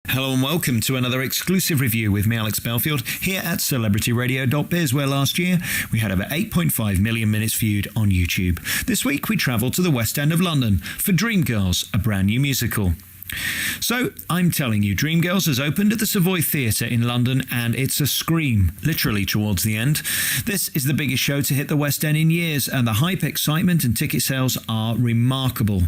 Hello and welcome to another exclusive review with me, Alex Belfield, here at celebrityradio.biz, where last year we had over 8.5 million minutes viewed on YouTube. This week we travelled to the West End of London for DREAMGIRLS, a brand new musical. So, I'm telling you, DREAMGIRLS has opened at the Savoy Theatre in London and it's a scream, literally towards the end. This is the biggest show to hit the West End in years and the hype, excitement and ticket sales are remarkable.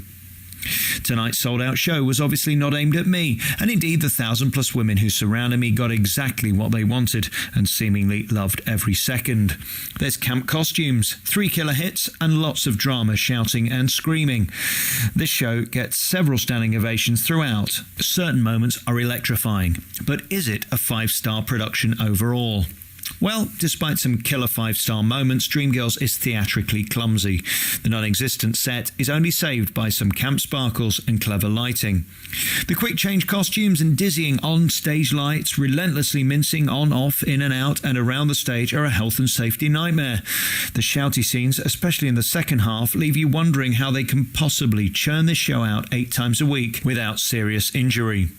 Tonight's sold-out show was obviously not aimed at me, and indeed the 1,000+ women who surrounded me got exactly what they wanted and seemingly loved every second. There's camp costumes, 3 killer hits, and lots of drama, shouting and screaming. This show gets several standing ovations throughout. Certain moments are electrifying, but is it a 5-star production overall? Well, despite some killer 5-star moments, DREAMGIRLS is theatrically clumsy. The non-existent set is only saved by some camp sparkles and clever lighting. The quick change costumes and dizzying on-stage lights, relentlessly mincing on, off, in and out and around the stage are a health and safety nightmare. The shouty scenes, especially in the second half, leave you wondering how they can possibly churn this show out 8 times a week without serious injury.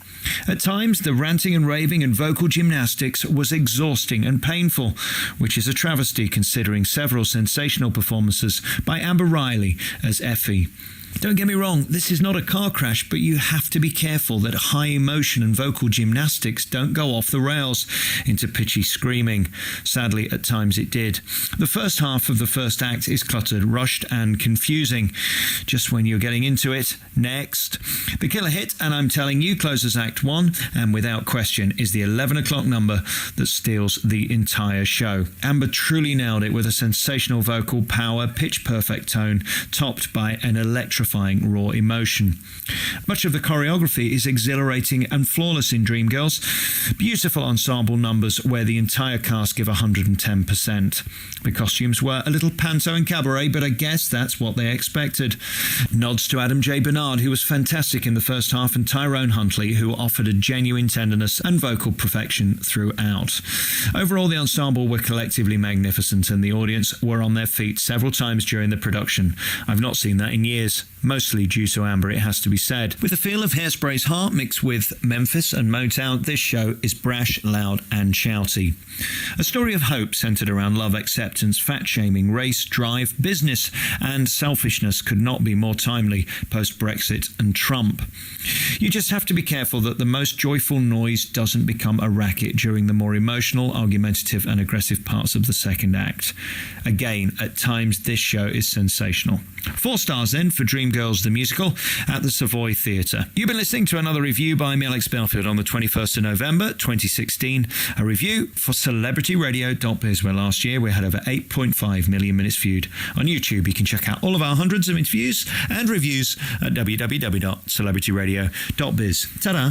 At times, the ranting and raving and vocal gymnastics was exhausting and painful, which is a travesty considering several sensational performances by Amber Riley as Effie. Don't get me wrong, this is not a car crash, but you have to be careful that high emotion and vocal gymnastics don't go off the rails into pitchy screaming. Sadly, at times it did. The first half of the first act is cluttered, rushed and confusing. Just when you're getting into it, next. The killer hit, and I'm telling you, closes Act 1, and without question is the 11 o'clock number that steals the entire show. Amber truly nailed it with a sensational vocal power, pitch-perfect tone, topped by an electrifying raw emotion. Much of the choreography is exhilarating and flawless in DREAMGIRLS. Beautiful ensemble numbers where the entire cast give 110%. The costumes were a little panto and cabaret, but I guess that's what they expected. Nods to Adam J. Bernard, who was fantastic in the first half, and Tyrone Huntley, who offered a genuine tenderness and vocal perfection throughout. Overall, the ensemble were collectively magnificent and the audience were on their feet several times during the production. I've not seen that in years. Mostly due to Amber, it has to be said. With a feel of Hairspray heart mixed with Memphis and Motown, this show is brash, loud and shouty. A story of hope centered around love, acceptance, fat-shaming, race, drive, business and selfishness could not be more timely post-Brexit and Trump. You just have to be careful that the most joyful noise doesn't become a racket during the more emotional, argumentative and aggressive parts of the second act. Again, at times this show is sensational. 4 stars then for DREAMGIRLS the musical at the Savoy Theatre. You've been listening to another review by me, Alex Belfield, on the 21st of November 2016. A review for celebrityradio.biz, where last year we had over 8.5 million minutes viewed on YouTube. You can check out all of our hundreds of interviews and reviews at www.celebrityradio.biz. Ta-da!